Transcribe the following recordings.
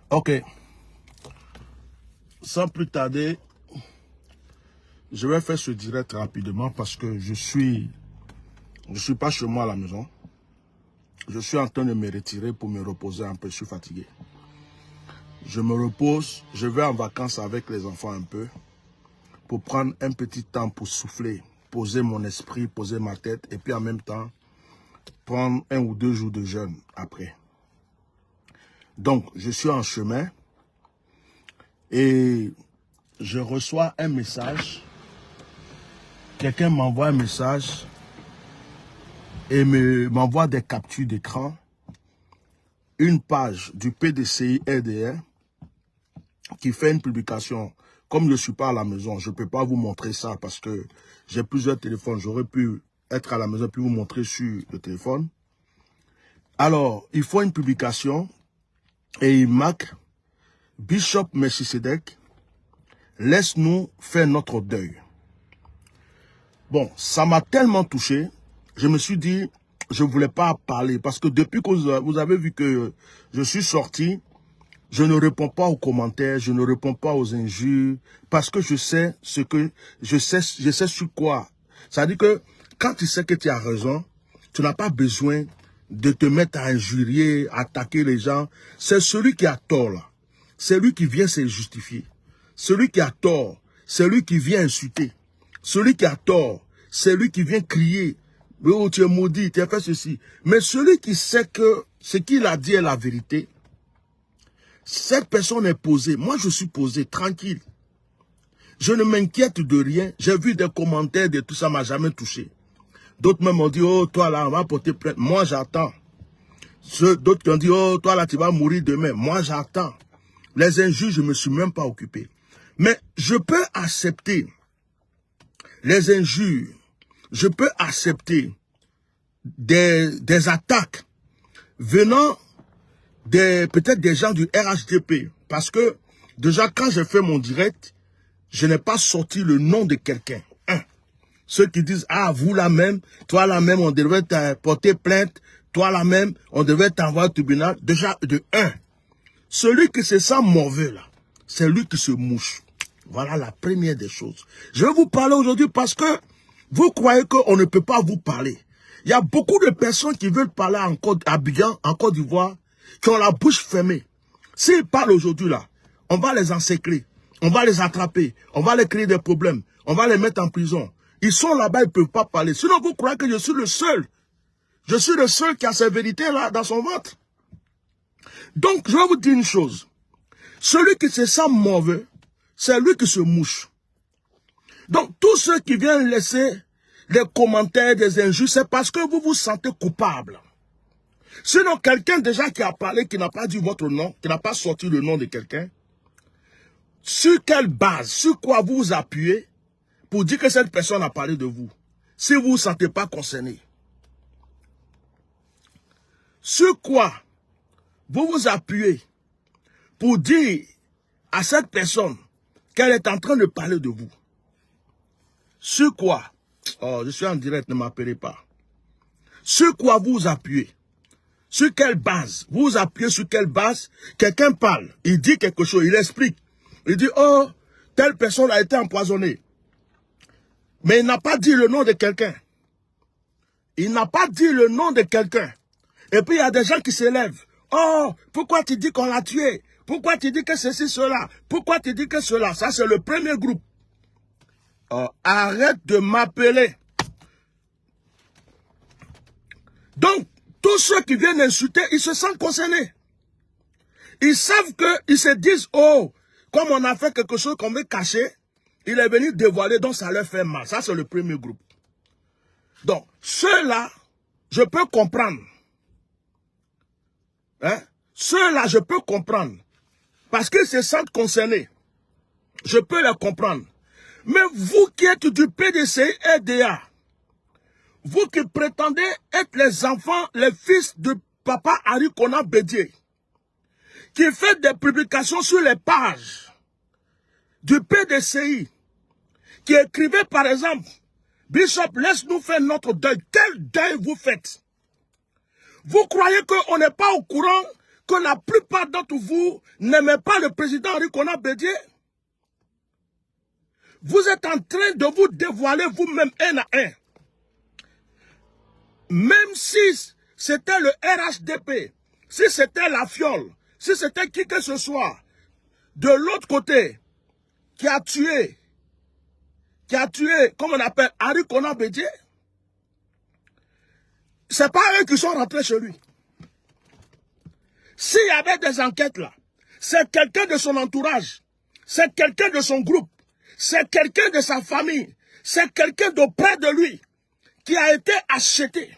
Ok. Sans plus tarder, je vais faire ce direct rapidement parce que je suis pas chez moi à la maison. Je suis en train de me retirer pour me reposer un peu. Je suis fatigué. Je me repose. Je vais en vacances avec les enfants un peu pour prendre un petit temps pour souffler, poser mon esprit, poser ma tête et puis en même temps prendre 1 ou 2 jours de jeûne après. Donc, je suis en chemin et je reçois un message. Quelqu'un m'envoie un message et m'envoie des captures d'écran. Une page du PDCI RDR qui fait une publication. Comme je ne suis pas à la maison, je ne peux pas vous montrer ça parce que j'ai plusieurs téléphones. J'aurais pu être à la maison puis vous montrer sur le téléphone. Alors, il faut une publication et il marque Bishop Melchisedec, laisse-nous faire notre deuil. Bon, ça m'a tellement touché, je me suis dit, je ne voulais pas parler parce que depuis que vous avez vu que je suis sorti, je ne réponds pas aux commentaires, je ne réponds pas aux injures parce que je sais sur quoi. Ça veut dire que quand tu sais que tu as raison, tu n'as pas besoin de te mettre à injurier, à attaquer les gens. C'est celui qui a tort là. C'est lui qui vient se justifier. Celui qui a tort, c'est lui qui vient insulter. Celui qui a tort, c'est lui qui vient crier. Oh, tu es maudit, tu as fait ceci. Mais celui qui sait que ce qu'il a dit est la vérité, cette personne est posée. Moi, je suis posé, tranquille. Je ne m'inquiète de rien. J'ai vu des commentaires de tout ça, m'a jamais touché. D'autres même m'ont dit, oh, toi là, on va porter plainte. Moi, j'attends. D'autres qui ont dit, oh, toi là, tu vas mourir demain. Moi, j'attends. Les injures, je ne me suis même pas occupé. Mais je peux accepter les injures. Je peux accepter des attaques venant peut-être des gens du RHDP. Parce que, déjà, quand j'ai fait mon direct, je n'ai pas sorti le nom de quelqu'un. Ceux qui disent, ah, vous là même, toi là même, on devrait te porter plainte, toi là même, on devrait t'envoyer au tribunal. Déjà, de un, celui qui se sent mauvais là, c'est lui qui se mouche. Voilà la première des choses. Je vais vous parler aujourd'hui parce que vous croyez qu'on ne peut pas vous parler. Il y a beaucoup de personnes qui veulent parler à Abidjan, en Côte d'Ivoire, qui ont la bouche fermée. S'ils parlent aujourd'hui là, on va les encercler, on va les attraper, on va les créer des problèmes, on va les mettre en prison. Ils sont là-bas, ils ne peuvent pas parler. Sinon, vous croyez que je suis le seul. Je suis le seul qui a ces vérités-là dans son ventre. Donc, je vais vous dire une chose. Celui qui se sent mauvais, c'est lui qui se mouche. Donc, tous ceux qui viennent laisser des commentaires, des injures, c'est parce que vous vous sentez coupable. Sinon, quelqu'un déjà qui a parlé, qui n'a pas dit votre nom, qui n'a pas sorti le nom de quelqu'un, sur quelle base, sur quoi vous vous appuyez pour dire que cette personne a parlé de vous, si vous ne vous sentez pas concerné? Sur quoi vous vous appuyez pour dire à cette personne qu'elle est en train de parler de vous? Sur quoi? Oh, je suis en direct, ne m'appelez pas. Sur quoi vous vous appuyez? Sur quelle base? Vous vous appuyez sur quelle base? Quelqu'un parle, il dit quelque chose, il explique. Il dit, oh, telle personne a été empoisonnée. Mais il n'a pas dit le nom de quelqu'un. Il n'a pas dit le nom de quelqu'un. Et puis il y a des gens qui s'élèvent. Oh, pourquoi tu dis qu'on l'a tué? Pourquoi tu dis que ceci, cela? Pourquoi tu dis que cela? Ça, c'est le premier groupe. Oh, arrête de m'appeler. Donc, tous ceux qui viennent insulter, ils se sentent concernés. Ils savent qu'ils se disent, oh, comme on a fait quelque chose qu'on veut cacher, il est venu dévoiler, donc ça leur fait mal. Ça, c'est le premier groupe. Donc, ceux-là, je peux comprendre. Hein? Ceux-là, je peux comprendre. Parce qu'ils se sentent concernés. Je peux les comprendre. Mais vous qui êtes du PDCI-RDA, vous qui prétendez être les enfants, les fils de papa Arikona Bédié, qui fait des publications sur les pages du PDCI, qui écrivait par exemple, Bishop, laisse-nous faire notre deuil. Quel deuil vous faites? Vous croyez qu'on n'est pas au courant que la plupart d'entre vous n'aimez pas le président Henri Konan Bédié. Vous êtes en train de vous dévoiler vous-même un à un. Même si c'était le RHDP, si c'était la fiole, si c'était qui que ce soit, de l'autre côté, qui a tué, comme on appelle, Henri Konan Bédié, c'est pas eux qui sont rentrés chez lui. S'il y avait des enquêtes là, c'est quelqu'un de son entourage, c'est quelqu'un de son groupe, c'est quelqu'un de sa famille, c'est quelqu'un d'auprès de lui qui a été acheté.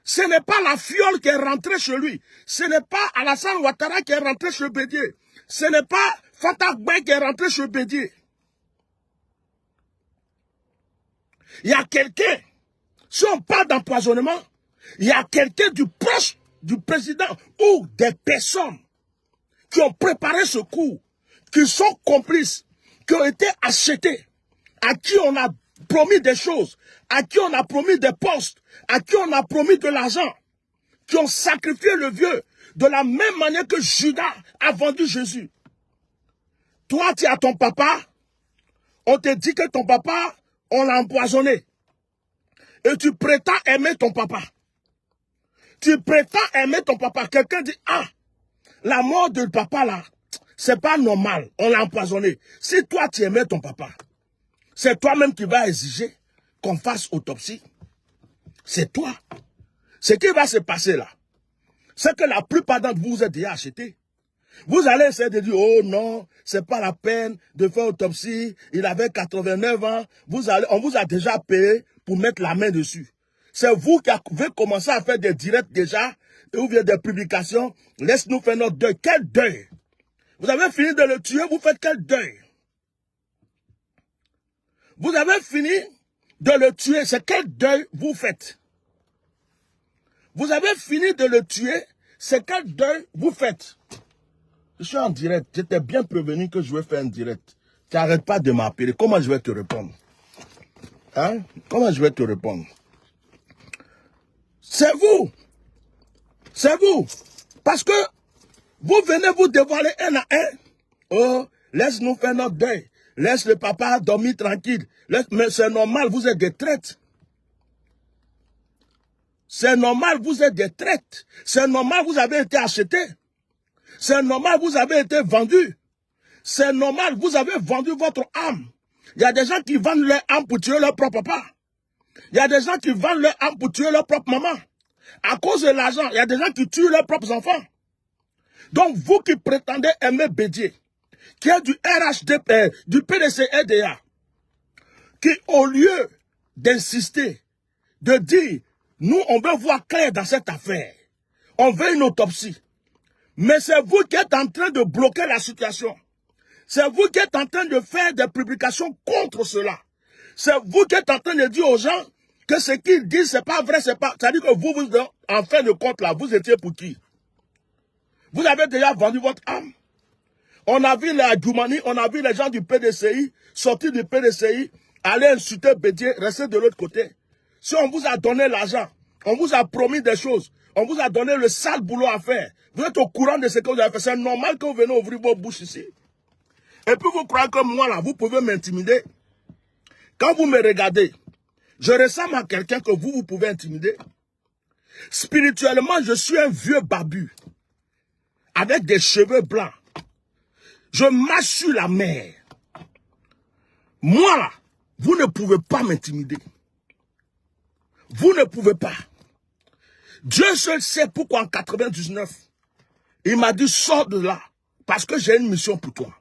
Ce n'est pas la fiole qui est rentrée chez lui, ce n'est pas Alassane Ouattara qui est rentré chez Bédié, ce n'est pas Fatak Bey qui est rentré chez Bédié. Il y a quelqu'un, si on parle d'empoisonnement, il y a quelqu'un du proche du président ou des personnes qui ont préparé ce coup, qui sont complices, qui ont été achetés, à qui on a promis des choses, à qui on a promis des postes, à qui on a promis de l'argent, qui ont sacrifié le vieux de la même manière que Judas a vendu Jésus. Toi, tu as ton papa, on te dit que ton papa, on l'a empoisonné. Et tu prétends aimer ton papa. Tu prétends aimer ton papa. Quelqu'un dit, ah, la mort de papa là, c'est pas normal, on l'a empoisonné. Si toi tu aimais ton papa, c'est toi-même qui vas exiger qu'on fasse autopsie. C'est toi. Ce qui va se passer là, c'est que la plupart d'entre vous, vous êtes déjà achetés. Vous allez essayer de dire, oh non, c'est pas la peine de faire autopsie, il avait 89 ans, on vous a déjà payé pour mettre la main dessus. C'est vous qui avez commencé à faire des directs déjà, ou bien des publications. Laisse-nous faire notre deuil. Quel deuil? Vous avez fini de le tuer, vous faites quel deuil? Vous avez fini de le tuer, c'est quel deuil vous faites? Vous avez fini de le tuer, c'est quel deuil vous faites? Je suis en direct, j'étais bien prévenu que je vais faire un direct. Tu n'arrêtes pas de m'appeler, comment je vais te répondre? Hein? Comment je vais te répondre? C'est vous. C'est vous. Parce que vous venez vous dévoiler un à un. Oh, laisse-nous faire notre deuil. Laisse le papa dormir tranquille. Mais c'est normal, vous êtes des traites. C'est normal, vous êtes des traites. C'est normal, vous avez été achetés. C'est normal, vous avez été vendus. C'est normal, vous avez vendu votre âme. Il y a des gens qui vendent leur âme pour tuer leur propre papa. Il y a des gens qui vendent leur âme pour tuer leur propre maman. À cause de l'argent, il y a des gens qui tuent leurs propres enfants. Donc, vous qui prétendez aimer Bédié, qui est du RHDP, du PDC-RDA, qui au lieu d'insister, de dire, nous, on veut voir clair dans cette affaire, on veut une autopsie, mais c'est vous qui êtes en train de bloquer la situation. C'est vous qui êtes en train de faire des publications contre cela. C'est vous qui êtes en train de dire aux gens que ce qu'ils disent, c'est pas vrai, c'est pas... C'est-à-dire que vous, en fin de compte, là, vous étiez pour qui? Vous avez déjà vendu votre âme. On a vu les Adjoumani, on a vu les gens du PDCI, sortir du PDCI, aller insulter Bédié, rester de l'autre côté. Si on vous a donné l'argent, on vous a promis des choses, on vous a donné le sale boulot à faire, vous êtes au courant de ce que vous avez fait, c'est normal que vous venez ouvrir vos bouches ici. Et puis vous croyez que moi, là, vous pouvez m'intimider. Quand vous me regardez, je ressemble à quelqu'un que vous pouvez intimider. Spirituellement, je suis un vieux barbu, avec des cheveux blancs. Je marche sur la mer. Moi, là, vous ne pouvez pas m'intimider. Vous ne pouvez pas. Dieu seul sait pourquoi en 99, il m'a dit, sors de là, parce que j'ai une mission pour toi.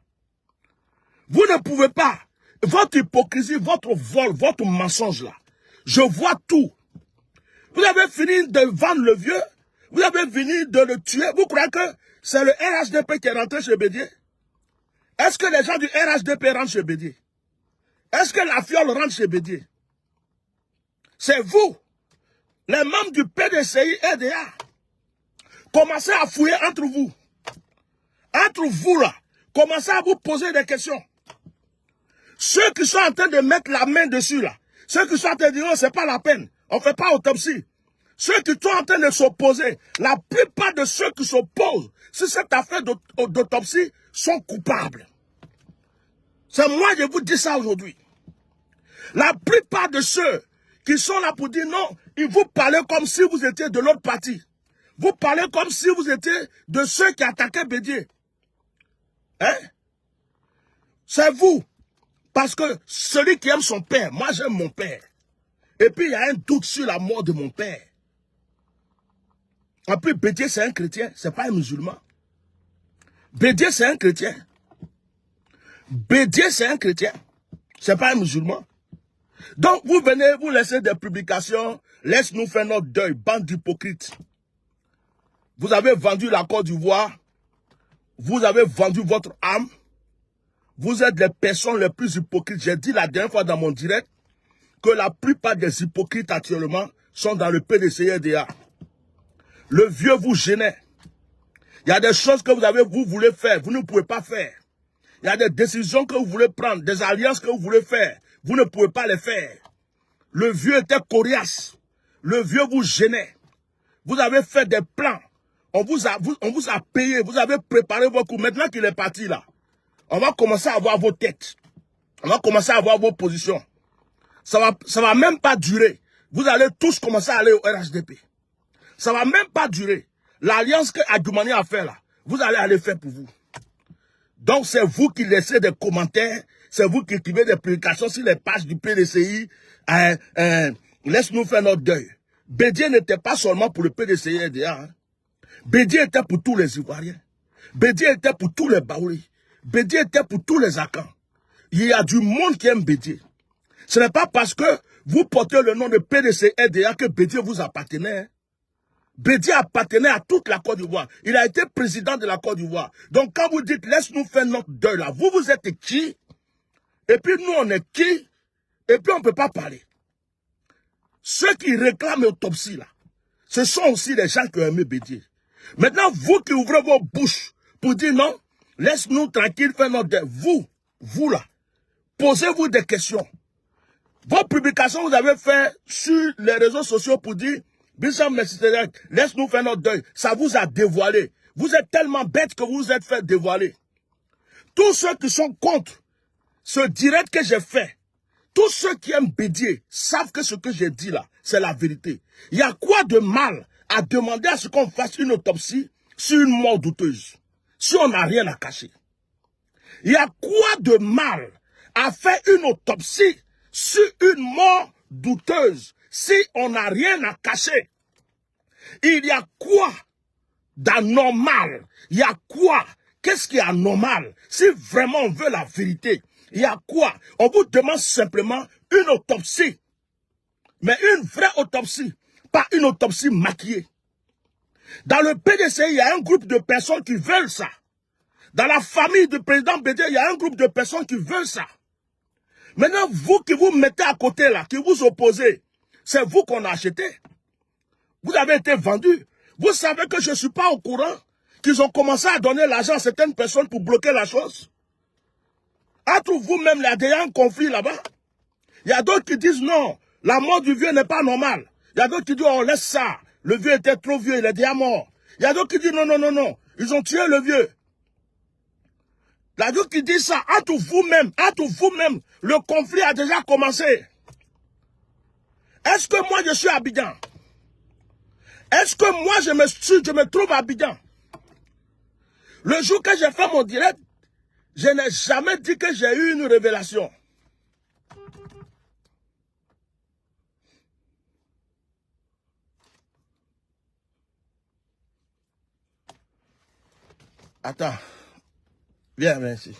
Vous ne pouvez pas. Votre hypocrisie, votre vol, votre mensonge là, je vois tout. Vous avez fini de vendre le vieux, vous avez fini de le tuer. Vous croyez que c'est le RHDP qui est rentré chez Bédié? Est-ce que les gens du RHDP rentrent chez Bédié? Est-ce que la fiole rentre chez Bédié? C'est vous, les membres du PDCI RDA. Commencez à fouiller entre vous. Entre vous là, commencez à vous poser des questions. Ceux qui sont en train de mettre la main dessus là, ceux qui sont en train de dire, non, c'est pas la peine, on ne fait pas autopsie. Ceux qui sont en train de s'opposer, la plupart de ceux qui s'opposent sur cette affaire d'autopsie sont coupables. C'est moi qui vous dis ça aujourd'hui. La plupart de ceux qui sont là pour dire non, ils vous parlent comme si vous étiez de l'autre parti. Vous parlez comme si vous étiez de ceux qui attaquaient Bédié. Hein? C'est vous. Parce que celui qui aime son père, moi j'aime mon père. Et puis il y a un doute sur la mort de mon père. En plus, Bédié c'est un chrétien, c'est pas un musulman. Bédié c'est un chrétien. Bédié c'est un chrétien, c'est pas un musulman. Donc vous venez, vous laissez des publications, laisse-nous faire notre deuil, bande d'hypocrites. Vous avez vendu la Côte d'Ivoire, vous avez vendu votre âme, vous êtes les personnes les plus hypocrites. J'ai dit la dernière fois dans mon direct que la plupart des hypocrites actuellement sont dans le PDCRDA. Le vieux vous gênait. Il y a des choses que vous voulez faire, vous ne pouvez pas faire. Il y a des décisions que vous voulez prendre, des alliances que vous voulez faire, vous ne pouvez pas les faire. Le vieux était coriace. Le vieux vous gênait. Vous avez fait des plans. On vous a payé, vous avez préparé vos coups. Maintenant qu'il est parti là, on va commencer à voir vos têtes. On va commencer à voir vos positions. Ça va même pas durer. Vous allez tous commencer à aller au RHDP. Ça va même pas durer. L'alliance que Adjoumani a fait là, vous allez aller faire pour vous. Donc c'est vous qui laissez des commentaires, c'est vous qui écrivez des publications sur les pages du PDCI. Laisse-nous faire notre deuil. Bédié n'était pas seulement pour le PDCI RDA. Hein. Bédié était pour tous les Ivoiriens. Bédié était pour tous les Baouli. Bédié était pour tous les Akans. Il y a du monde qui aime Bédié. Ce n'est pas parce que vous portez le nom de PDCI RDA que Bédié vous appartenait. Hein. Bédié appartenait à toute la Côte d'Ivoire. Il a été président de la Côte d'Ivoire. Donc quand vous dites, laisse-nous faire notre deuil là, vous êtes qui? Et puis nous, on est qui? Et puis on ne peut pas parler. Ceux qui réclament l'autopsie là, ce sont aussi les gens qui ont aimé Bédié. Maintenant, vous qui ouvrez vos bouches pour dire non, laisse-nous tranquille faire notre deuil. Vous là, posez-vous des questions. Vos publications, vous avez fait sur les réseaux sociaux pour dire Bishop Melchisedec, laisse-nous faire notre deuil. Ça vous a dévoilé. Vous êtes tellement bête que vous vous êtes fait dévoiler. Tous ceux qui sont contre ce direct que j'ai fait, tous ceux qui aiment Bédié savent que ce que j'ai dit là, c'est la vérité. Il y a quoi de mal à demander à ce qu'on fasse une autopsie sur une mort douteuse, si on n'a rien à cacher? Il y a quoi de mal à faire une autopsie sur une mort douteuse, si on n'a rien à cacher? Il y a quoi d'anormal? Il y a quoi? Qu'est-ce qui est anormal? Si vraiment on veut la vérité, il y a quoi? On vous demande simplement une autopsie. Mais une vraie autopsie, pas une autopsie maquillée. Dans le PDC, il y a un groupe de personnes qui veulent ça. Dans la famille du président Bédié, il y a un groupe de personnes qui veulent ça. Maintenant, vous qui vous mettez à côté là, qui vous opposez, c'est vous qu'on a acheté. Vous avez été vendu. Vous savez que je ne suis pas au courant qu'ils ont commencé à donner l'argent à certaines personnes pour bloquer la chose. Entre vous-même, il y a déjà un conflit là-bas. Il y a d'autres qui disent non, la mort du vieux n'est pas normale. Il y a d'autres qui disent on laisse ça. Le vieux était trop vieux, il est déjà mort. Il y a d'autres qui disent non, ils ont tué le vieux. Il y a d'autres qui disent ça. Entre vous-même, le conflit a déjà commencé. Est-ce que moi je suis à Abidjan? Est-ce que moi je me trouve à Abidjan? Le jour que j'ai fait mon direct, je n'ai jamais dit que j'ai eu une révélation. Attends. Viens ici.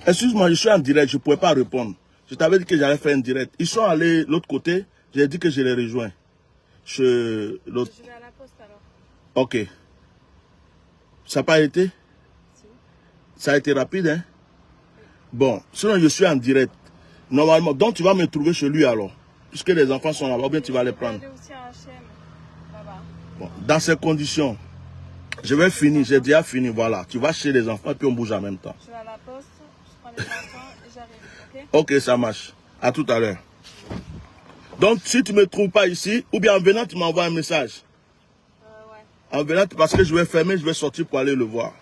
Excuse-moi, je suis en direct, je ne pouvais pas répondre. Je t'avais dit que j'allais faire un direct. Ils sont allés de l'autre côté, j'ai dit que je les rejoins. Je vais à la poste alors. Ok. Ça n'a pas été? Si. Ça a été rapide, hein? Oui. Bon, sinon je suis en direct. Normalement, donc tu vas me trouver chez lui alors. Puisque les enfants sont là-bas, ou bien tu vas les prendre. Je vais aller aussi à HM, là-bas. Bon, dans ces conditions, je vais finir, j'ai déjà fini, voilà. Tu vas chez les enfants et puis on bouge en même temps. Je vais à la poste, je prends les enfants et j'arrive, ok? Ok, ça marche. À tout à l'heure. Donc, si tu ne me trouves pas ici, ou bien en venant, tu m'envoies un message. Ouais. En venant, parce que je vais fermer, je vais sortir pour aller le voir.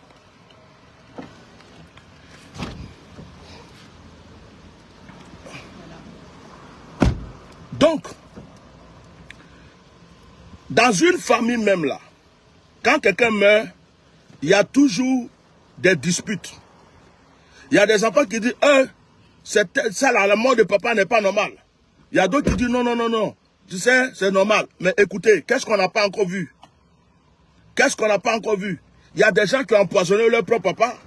Donc, dans une famille même là, quand quelqu'un meurt, il y a toujours des disputes. Il y a des enfants qui disent, ça là, la mort de papa n'est pas normale. Il y a d'autres qui disent, non, non, non, non. Tu sais, c'est normal. Mais écoutez, qu'est-ce qu'on n'a pas encore vu? Qu'est-ce qu'on n'a pas encore vu? Il y a des gens qui ont empoisonné leur propre papa.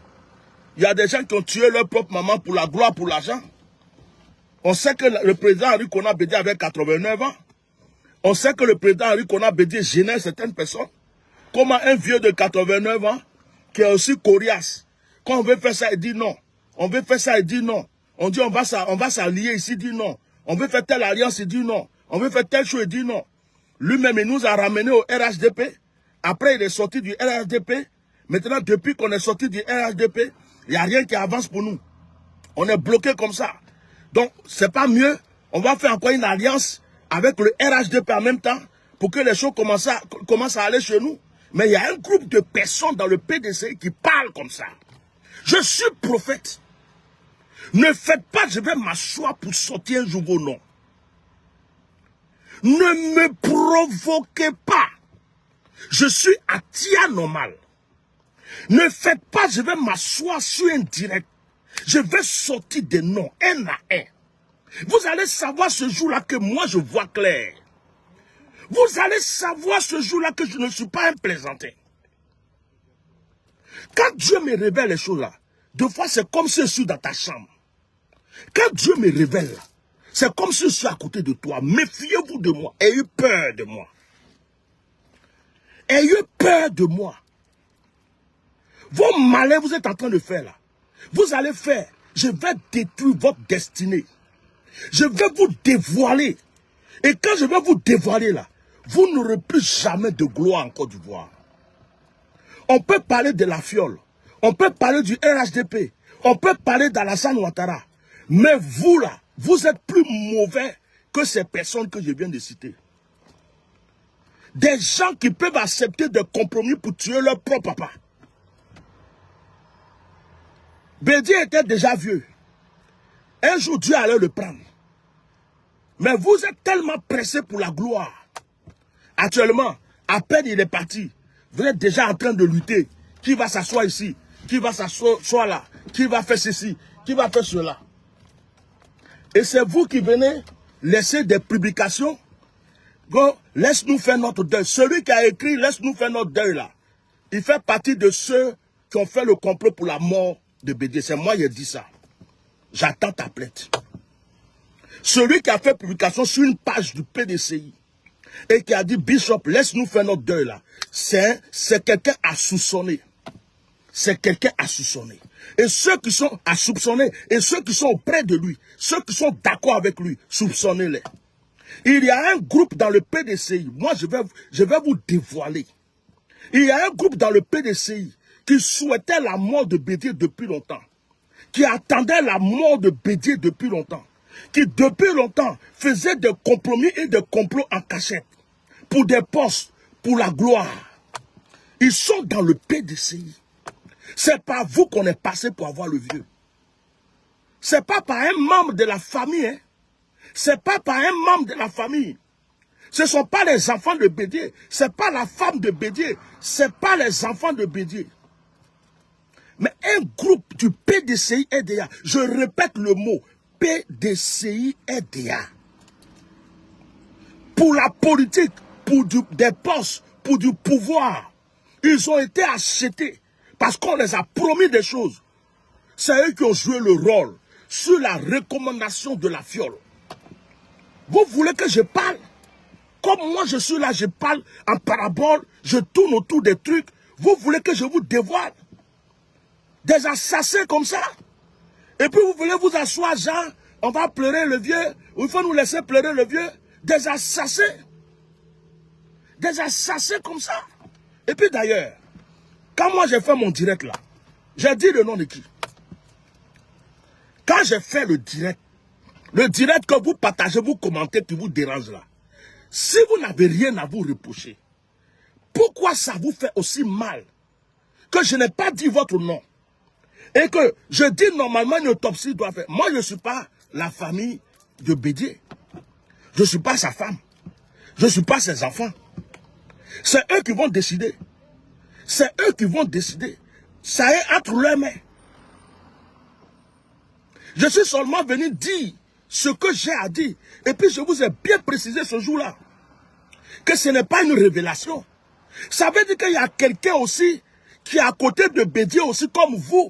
Il y a des gens qui ont tué leur propre maman pour la gloire, pour l'argent. On sait que le président Henri Konan Bédié avait 89 ans. On sait que le président Henri Konan Bédié gênait certaines personnes. Comment un vieux de 89 ans, qui est aussi coriace, quand on veut faire ça, il dit non. On veut faire ça, il dit non. On dit on va s'allier ici, il dit non. On veut faire telle alliance, il dit non. On veut faire telle chose, il dit non. Lui-même, il nous a ramenés au RHDP. Après, il est sorti du RHDP. Maintenant, depuis qu'on est sorti du RHDP, il n'y a rien qui avance pour nous. On est bloqué comme ça. Donc, c'est pas mieux. On va faire encore une alliance avec le RHDP en même temps pour que les choses commencent à aller chez nous. Mais il y a un groupe de personnes dans le PDC qui parlent comme ça. Je suis prophète. Ne faites pas, je vais m'asseoir pour sortir un nouveau nom. Ne me provoquez pas. Je suis à tia normal. Ne faites pas, je vais m'asseoir sur un direct. Je vais sortir des noms, un à un. Vous allez savoir ce jour-là que moi je vois clair. Vous allez savoir ce jour-là que je ne suis pas un plaisantin. Quand Dieu me révèle les choses là, deux fois c'est comme si je suis dans ta chambre. Quand Dieu me révèle là, c'est comme si je suis à côté de toi. Méfiez-vous de moi. Ayez peur de moi. Ayez peur de moi. Vos malheurs vous êtes en train de faire là. Vous allez faire. Je vais détruire votre destinée. Je vais vous dévoiler. Et quand je vais vous dévoiler là, vous n'aurez plus jamais de gloire en Côte d'Ivoire. On peut parler de la fiole. On peut parler du RHDP. On peut parler d'Alassane Ouattara. Mais vous là, vous êtes plus mauvais que ces personnes que je viens de citer. Des gens qui peuvent accepter des compromis pour tuer leur propre papa. Bédié était déjà vieux. Un jour, Dieu allait le prendre. Mais vous êtes tellement pressés pour la gloire. Actuellement, à peine il est parti, vous êtes déjà en train de lutter. Qui va s'asseoir ici? Qui va s'asseoir là? Qui va faire ceci? Qui va faire cela? Et c'est vous qui venez laisser des publications. Go, laisse-nous faire notre deuil. Celui qui a écrit, laisse-nous faire notre deuil là. Il fait partie de ceux qui ont fait le complot pour la mort de Bédié. C'est moi qui ai dit ça. J'attends ta plainte. Celui qui a fait publication sur une page du PDCI et qui a dit, Bishop, laisse-nous faire notre deuil là. C'est quelqu'un à soupçonner. C'est quelqu'un à soupçonner. Et ceux qui sont à soupçonner, et ceux qui sont auprès de lui, ceux qui sont d'accord avec lui, soupçonnez-les. Il y a un groupe dans le PDCI, moi je vais vous dévoiler. Il y a un groupe dans le PDCI qui souhaitait la mort de Bédié depuis longtemps. Qui attendait la mort de Bédié depuis longtemps. Qui depuis longtemps faisait des compromis et des complots en cachette. Pour des postes, pour la gloire. Ils sont dans le PDCI. C'est pas vous qu'on est passé pour avoir le vieux. C'est pas par un membre de la famille. Hein. C'est pas par un membre de la famille. Ce ne sont pas les enfants de Bédié. Ce n'est pas la femme de Bédié. Ce n'est pas les enfants de Bédié. Mais un groupe du PDCI RDA, je répète le mot, PDCI RDA. Pour la politique, pour des postes, pour du pouvoir, ils ont été achetés. Parce qu'on les a promis des choses. C'est eux qui ont joué le rôle sur la recommandation de la fiole. Vous voulez que je parle? Comme moi je suis là, je parle en parabole, je tourne autour des trucs. Vous voulez que je vous dévoile? Des assassins comme ça? Et puis vous voulez vous asseoir, Jean, on va pleurer le vieux, ou il faut nous laisser pleurer le vieux? Des assassins? Des assassins comme ça? Et puis d'ailleurs, quand moi j'ai fait mon direct là, j'ai dit le nom de qui? Quand j'ai fait le direct, Le direct que vous partagez, vous commentez, qui vous dérange là. Si vous n'avez rien à vous reprocher, pourquoi ça vous fait aussi mal que je n'ai pas dit votre nom? Et que je dis normalement une autopsie doit faire. Moi, je ne suis pas la famille de Bédié. Je ne suis pas sa femme. Je ne suis pas ses enfants. C'est eux qui vont décider. C'est eux qui vont décider. Ça est entre leurs mains. Je suis seulement venu dire ce que j'ai à dire. Et puis je vous ai bien précisé ce jour-là que ce n'est pas une révélation. Ça veut dire qu'il y a quelqu'un aussi qui est à côté de Bédié aussi comme vous,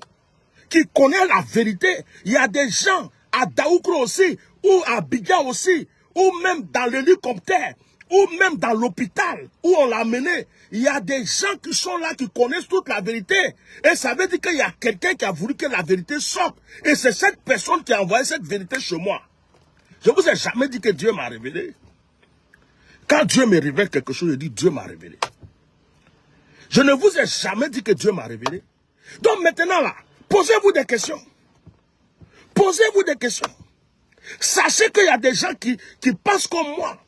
qui connaît la vérité. Il y a des gens à Daoukro aussi, ou à Abidjan aussi, ou même dans l'hélicoptère, ou même dans l'hôpital où on l'a amené. Il y a des gens qui sont là, qui connaissent toute la vérité. Et ça veut dire qu'il y a quelqu'un qui a voulu que la vérité sorte. Et c'est cette personne qui a envoyé cette vérité chez moi. Je ne vous ai jamais dit que Dieu m'a révélé. Quand Dieu me révèle quelque chose, je dis Dieu m'a révélé. Je ne vous ai jamais dit que Dieu m'a révélé. Donc maintenant là, posez-vous des questions. Posez-vous des questions. Sachez qu'il y a des gens qui pensent comme moi.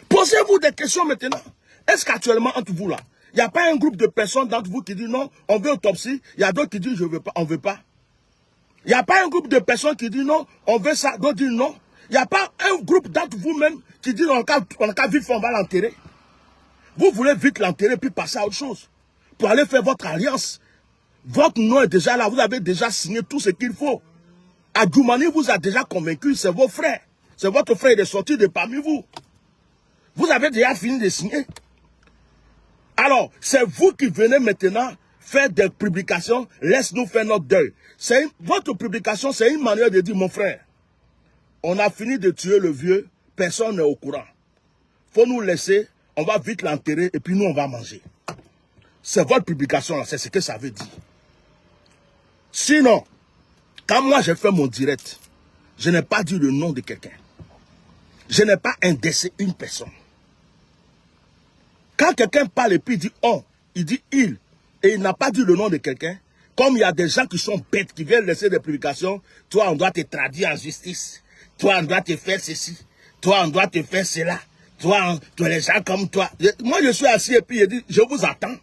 Posez-vous des questions maintenant. Est-ce qu'actuellement entre vous là, il n'y a pas un groupe de personnes d'entre vous qui disent non, on veut autopsie. Il y a d'autres qui disent je ne veux pas, on ne veut pas. Il n'y a pas un groupe de personnes qui disent non, on veut ça, d'autres disent non. Il n'y a pas un groupe d'entre vous-même qui dit on a qu'à vite, on va l'enterrer. Vous voulez vite l'enterrer puis passer à autre chose. Pour aller faire votre alliance. Votre nom est déjà là, vous avez déjà signé tout ce qu'il faut. Adjoumani vous a déjà convaincu, c'est vos frères. C'est votre frère, il est sorti de parmi vous. Vous avez déjà fini de signer. Alors, c'est vous qui venez maintenant faire des publications, laisse-nous faire notre deuil. Votre publication, c'est une manière de dire, mon frère, on a fini de tuer le vieux, personne n'est au courant. Faut nous laisser, on va vite l'enterrer et puis nous on va manger. C'est votre publication là, c'est ce que ça veut dire. Sinon, quand moi j'ai fait mon direct, je n'ai pas dit le nom de quelqu'un. Je n'ai pas indexé une personne. Quand quelqu'un parle et puis il dit on, il dit il, et il n'a pas dit le nom de quelqu'un, comme il y a des gens qui sont bêtes, qui viennent laisser des publications, toi on doit te traduire en justice, toi on doit te faire ceci, toi on doit te faire cela, toi les gens comme toi. Moi je suis assis et puis je dis, je vous attends.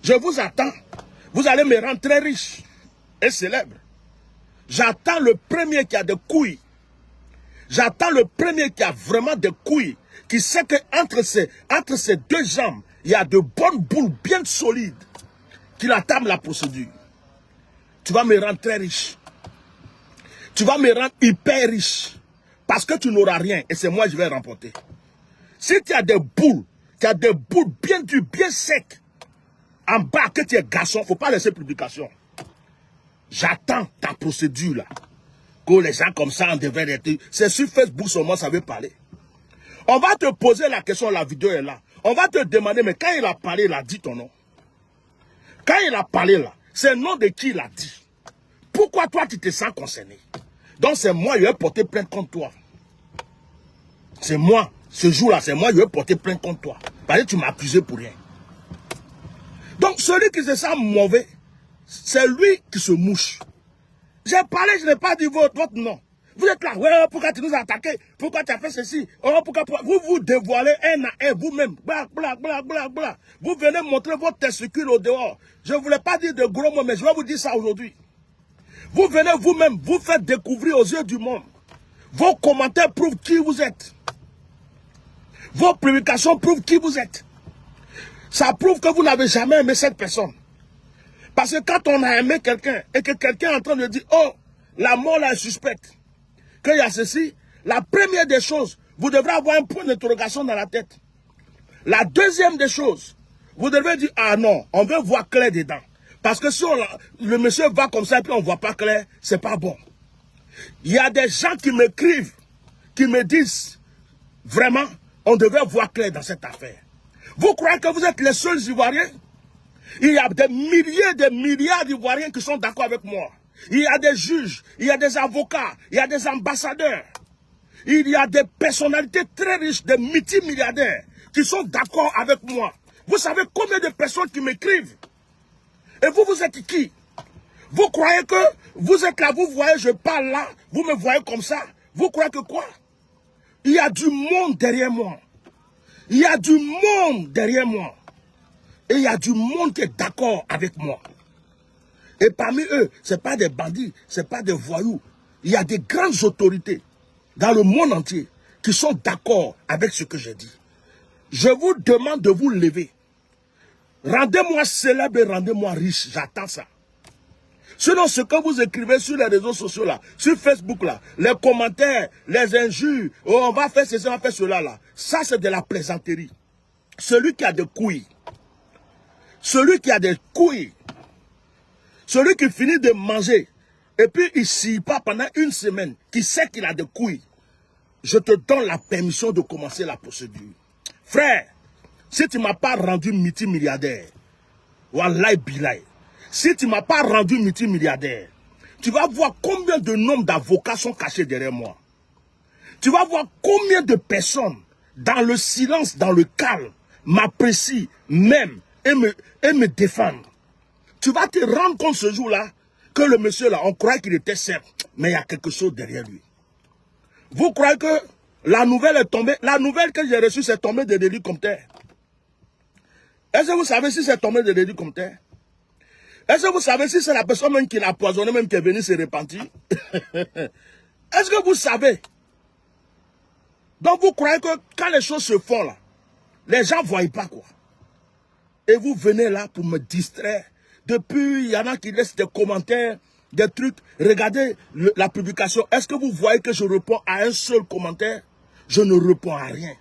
Je vous attends. Vous allez me rendre très riche et célèbre. J'attends le premier qui a des couilles. J'attends le premier qui a vraiment des couilles, qui sait qu'entre ses deux jambes, il y a de bonnes boules bien solides, qu'il attame la procédure. Tu vas me rendre très riche. Tu vas me rendre hyper riche. Parce que tu n'auras rien et c'est moi qui vais remporter. Si tu as des boules, bien dures, bien secs, en bas, que tu es garçon, il ne faut pas laisser publication. J'attends ta procédure là. Que les gens comme ça, on devrait être. C'est sur Facebook seulement ça veut parler. On va te poser la question, la vidéo est là. On va te demander, mais quand il a parlé, il a dit ton nom. Quand il a parlé là, c'est le nom de qui il a dit. Pourquoi toi tu te sens concerné? Donc c'est moi, je vais porter plainte contre toi. C'est moi, ce jour-là, c'est moi, je vais porter plainte contre toi. Parce que tu m'as accusé pour rien. Donc celui qui se sent mauvais, c'est lui qui se mouche. J'ai parlé, je n'ai pas dit votre nom. Vous êtes là, ouais, pourquoi tu nous as attaqués? Pourquoi tu as fait ceci? Oh, pourquoi vous vous dévoilez un à un vous-même. Bla, bla, bla, bla, bla. Vous venez montrer votre testicule au dehors. Je ne voulais pas dire de gros mots, mais je vais vous dire ça aujourd'hui. Vous venez vous-même, vous faites découvrir aux yeux du monde. Vos commentaires prouvent qui vous êtes. Vos publications prouvent qui vous êtes. Ça prouve que vous n'avez jamais aimé cette personne. Parce que quand on a aimé quelqu'un et que quelqu'un est en train de dire, oh, la mort là est suspecte, qu'il y a ceci, la première des choses, vous devrez avoir un point d'interrogation dans la tête. La deuxième des choses, vous devez dire, ah non, on veut voir clair dedans. Parce que si le monsieur va comme ça et puis on ne voit pas clair, c'est pas bon. Il y a des gens qui m'écrivent, qui me disent, vraiment, on devrait voir clair dans cette affaire. Vous croyez que vous êtes les seuls Ivoiriens? Il y a des milliers, des milliards d'Ivoiriens qui sont d'accord avec moi. Il y a des juges, il y a des avocats, il y a des ambassadeurs. Il y a des personnalités très riches, des multimilliardaires qui sont d'accord avec moi. Vous savez combien de personnes qui m'écrivent? Et vous, vous êtes qui? Vous croyez que vous êtes là, vous voyez, je parle là, vous me voyez comme ça. Vous croyez que quoi? Il y a du monde derrière moi. Il y a du monde derrière moi. Et il y a du monde qui est d'accord avec moi. Et parmi eux, ce n'est pas des bandits, ce n'est pas des voyous. Il y a des grandes autorités dans le monde entier qui sont d'accord avec ce que j'ai dit. Je vous demande de vous lever. Rendez-moi célèbre et rendez-moi riche. J'attends ça. Sinon, ce que vous écrivez sur les réseaux sociaux là, sur Facebook là, les commentaires, les injures, oh, on va faire ceci, on va faire cela là. Ça, c'est de la plaisanterie. Celui qui a des couilles, celui qui a des couilles, celui qui finit de manger, et puis il ne scie pas pendant une semaine, qui sait qu'il a des couilles, je te donne la permission de commencer la procédure. Frère, si tu ne m'as pas rendu multimilliardaire, wallahi billahi, si tu ne m'as pas rendu multimilliardaire, tu vas voir combien de nombres d'avocats sont cachés derrière moi. Tu vas voir combien de personnes, dans le silence, dans le calme, m'apprécient même et me défendent. Tu vas te rendre compte ce jour-là que le monsieur là, on croit qu'il était simple, mais il y a quelque chose derrière lui. Vous croyez que la nouvelle est tombée? La nouvelle que j'ai reçue, c'est tombée de l'hélicoptère. Est-ce que vous savez si c'est tombé de l'hélicoptère? Est-ce que vous savez si c'est la personne même qui l'a empoisonné, même qui est venue se repentir? Est-ce que vous savez? Donc vous croyez que quand les choses se font là, les gens ne voient pas quoi. Et vous venez là pour me distraire. Depuis, il y en a qui laissent des commentaires, des trucs. Regardez la publication. Est-ce que vous voyez que je réponds à un seul commentaire? Je ne réponds à rien.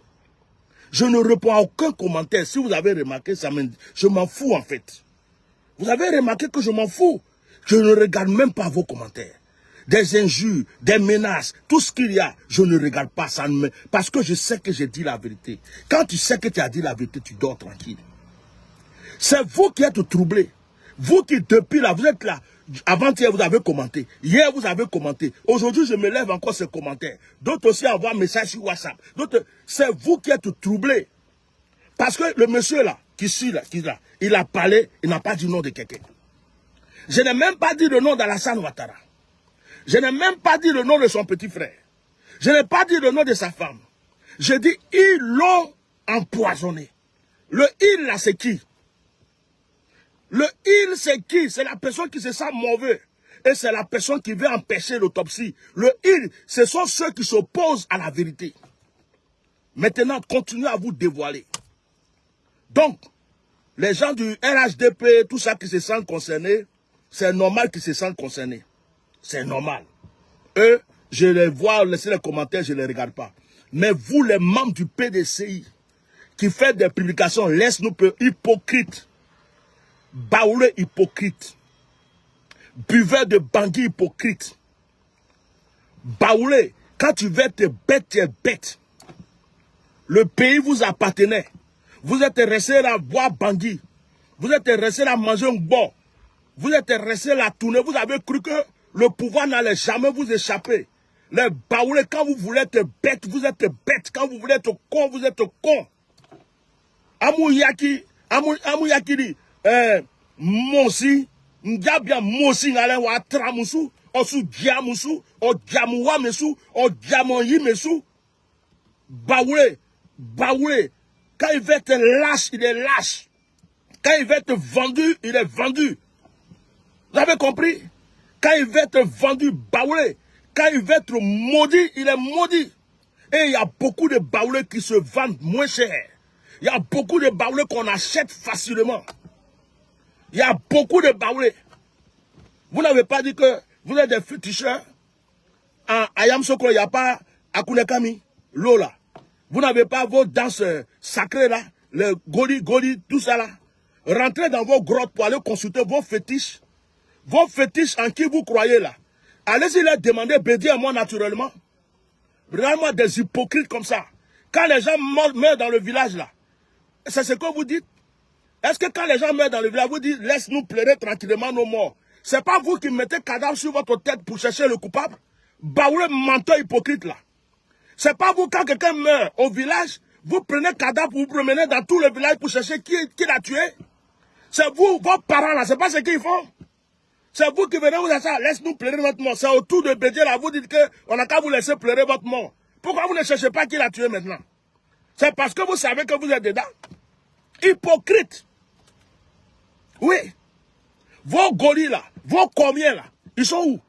Je ne réponds à aucun commentaire. Si vous avez remarqué, je m'en fous en fait. Vous avez remarqué que je m'en fous. Je ne regarde même pas vos commentaires. Des injures, des menaces, tout ce qu'il y a, je ne regarde pas ça. Parce que je sais que j'ai dit la vérité. Quand tu sais que tu as dit la vérité, tu dors tranquille. C'est vous qui êtes troublés. Vous qui depuis là, vous êtes là. Avant-hier, vous avez commenté. Hier, vous avez commenté. Aujourd'hui, je me lève encore ces commentaires. D'autres aussi envoient un message sur WhatsApp. D'autres, c'est vous qui êtes troublés. Parce que le monsieur là, qui suit là, il a parlé, il n'a pas dit le nom de quelqu'un. Je n'ai même pas dit le nom d'Alassane Ouattara. Je n'ai même pas dit le nom de son petit frère. Je n'ai pas dit le nom de sa femme. Je dis, ils l'ont empoisonné. Le il là, c'est qui? Le il, c'est qui? C'est la personne qui se sent mauvais. Et c'est la personne qui veut empêcher l'autopsie. Le il, ce sont ceux qui s'opposent à la vérité. Maintenant, continuez à vous dévoiler. Donc, les gens du RHDP, tout ça qui se sentent concernés, c'est normal qu'ils se sentent concernés. C'est normal. Eux, je les vois, laisser les commentaires, je ne les regarde pas. Mais vous, les membres du PDCI, qui faites des publications, laisse-nous peu hypocrites. Baoulé hypocrite. Buveur de bandits hypocrite. Baoulé, quand tu veux être bête, tu es bête. Le pays vous appartenait. Vous êtes resté là à boire bandit. Vous êtes resté là à manger un bon. Vous êtes resté là à tourner. Vous avez cru que le pouvoir n'allait jamais vous échapper. Les baoulés, quand vous voulez être bête, vous êtes bête. Quand vous voulez être con, vous êtes con. Amouyaki dit, Mosi, Ndiabia Mosi n'allait wa tramusu, osu diamusu, o diamuwa mesu, o diamoyi mesu. Baoulé, quand il veut être lâche, il est lâche. Quand il veut être vendu, il est vendu. Vous avez compris? Quand il veut être vendu, baoulé. Quand il veut être maudit, il est maudit. Et il y a beaucoup de baoulés qui se vendent moins cher. Il y a beaucoup de baoulés qu'on achète facilement. Il y a beaucoup de baoulés. Vous n'avez pas dit que vous êtes des féticheurs. À Ayam Sokro, il n'y a pas Akunekami, Lola. Vous n'avez pas vos danses sacrées là, les goli, tout ça là. Rentrez dans vos grottes pour aller consulter vos fétiches. Vos fétiches en qui vous croyez là. Allez-y les demander, bédier à moi naturellement. Vraiment des hypocrites comme ça. Quand les gens meurent dans le village là, c'est ce que vous dites. Est-ce que quand les gens meurent dans le village, vous dites, laisse-nous pleurer tranquillement nos morts. C'est pas vous qui mettez cadavre sur votre tête pour chercher le coupable. Baoulé menteur hypocrite là. C'est pas vous, quand quelqu'un meurt au village, vous prenez cadavre, vous promenez dans tout le village pour chercher qui l'a tué. C'est vous, vos parents là, c'est pas ce qu'ils font. C'est vous qui venez vous dire ça, laisse-nous pleurer notre mort. C'est autour de Bédié là, vous dites qu'on n'a qu'à vous laisser pleurer votre mort. Pourquoi vous ne cherchez pas qui l'a tué maintenant? C'est parce que vous savez que vous êtes dedans. Hypocrite. Oui. Vos golis là, vos comiens là, ils sont où?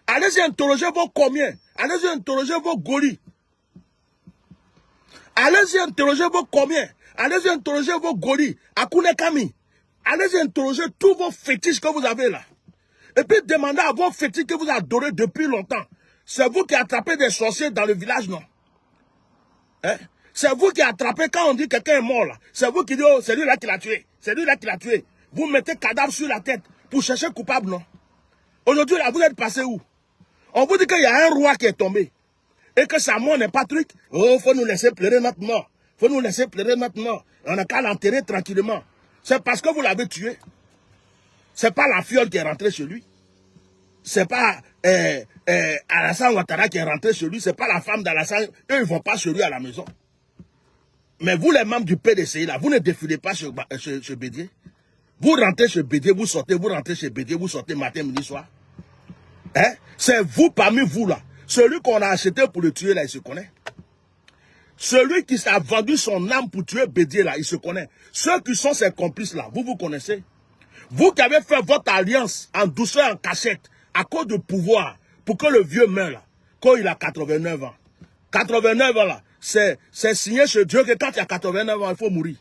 Allez-y interroger vos comiens. Allez-y interroger vos golis. Allez-y interroger vos comiens. Allez-y interroger vos golis. Akune Kami. Allez-y interroger tous vos fétiches que vous avez là. Et puis demandez à vos fétiches que vous adorez depuis longtemps. C'est vous qui attrapez des sorciers dans le village, non? Hein? C'est vous qui attrapez quand on dit que quelqu'un est mort là. C'est vous qui dites, oh, c'est lui là qui l'a tué. C'est lui là qui l'a tué. Vous mettez cadavre sur la tête pour chercher coupable, non? Aujourd'hui là, vous êtes passé où? On vous dit qu'il y a un roi qui est tombé. Et que sa mort n'est pas truc. Oh, faut nous laisser pleurer notre mort. Faut nous laisser pleurer notre mort. On n'a qu'à l'enterrer tranquillement. C'est parce que vous l'avez tué. C'est pas la fiole qui est rentrée chez lui. C'est pas Alassane Ouattara qui est rentré chez lui. C'est pas la femme d'Alassane. Eux, ils ne vont pas chez lui à la maison. Mais vous, les membres du PDCI, là, vous ne défilez pas chez Bédié. Vous rentrez chez Bédié, vous sortez, vous rentrez chez Bédié, vous sortez matin, midi, soir. Hein? C'est vous parmi vous, là. Celui qu'on a acheté pour le tuer, là, il se connaît. Celui qui a vendu son âme pour tuer Bédié, là, il se connaît. Ceux qui sont ses complices, là, vous connaissez. Vous qui avez fait votre alliance en douceur, en cachette, à cause de pouvoir, pour que le vieux meure, là, quand il a 89 ans. 89 ans, là, c'est signé chez Dieu que quand il a 89 ans, il faut mourir.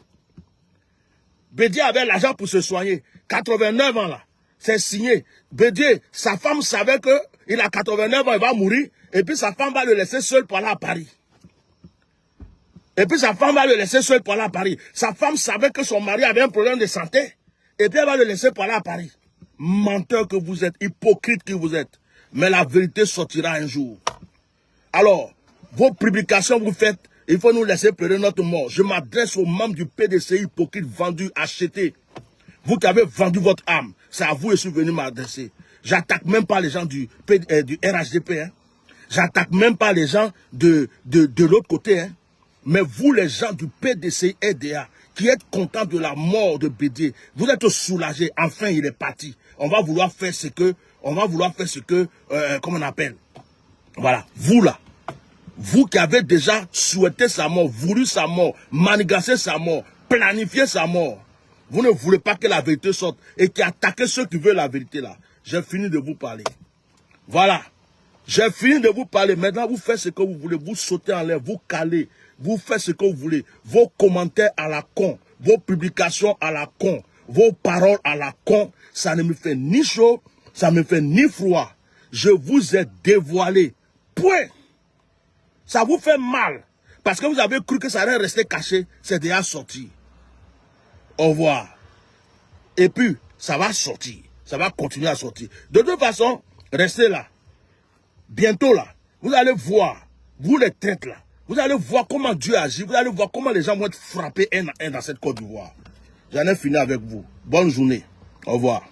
Bédié avait l'argent pour se soigner. 89 ans, là, c'est signé. Bédié, sa femme savait qu'il a 89 ans, il va mourir, et puis sa femme va le laisser seul pour aller à Paris. Et puis sa femme va le laisser seul pour aller à Paris. Sa femme savait que son mari avait un problème de santé, et puis elle va le laisser pour aller à Paris. Menteur que vous êtes, hypocrite que vous êtes. Mais la vérité sortira un jour. Alors, vos publications vous faites, il faut nous laisser pleurer notre mort. Je m'adresse aux membres du PDCI hypocrite vendus, achetés. Vous qui avez vendu votre âme, c'est à vous que je suis venu m'adresser. J'attaque même pas les gens du RHDP. Hein. J'attaque même pas les gens de l'autre côté. Hein. Mais vous, les gens du PDCI RDA, qui êtes contents de la mort de Bédié, vous êtes soulagés. Enfin, il est parti. On va vouloir faire ce que, comment on appelle. Voilà, vous là. Vous qui avez déjà souhaité sa mort, voulu sa mort, manigancé sa mort, planifié sa mort. Vous ne voulez pas que la vérité sorte et qui attaquez ceux qui veulent la vérité là. J'ai fini de vous parler. Voilà. J'ai fini de vous parler. Maintenant, vous faites ce que vous voulez. Vous sautez en l'air, vous calez. Vous faites ce que vous voulez. Vos commentaires à la con. Vos publications à la con. Vos paroles à la con. Ça ne me fait ni chaud, ça ne me fait ni froid. Je vous ai dévoilé. Point. Ça vous fait mal. Parce que vous avez cru que ça allait rester caché. C'est déjà sorti. Au revoir. Et puis, ça va sortir. Ça va continuer à sortir. De toute façon, restez là. Bientôt là, vous allez voir, vous les traites là, vous allez voir comment Dieu agit. Vous allez voir comment les gens vont être frappés un à un dans cette Côte d'Ivoire. J'en ai fini avec vous. Bonne journée. Au revoir.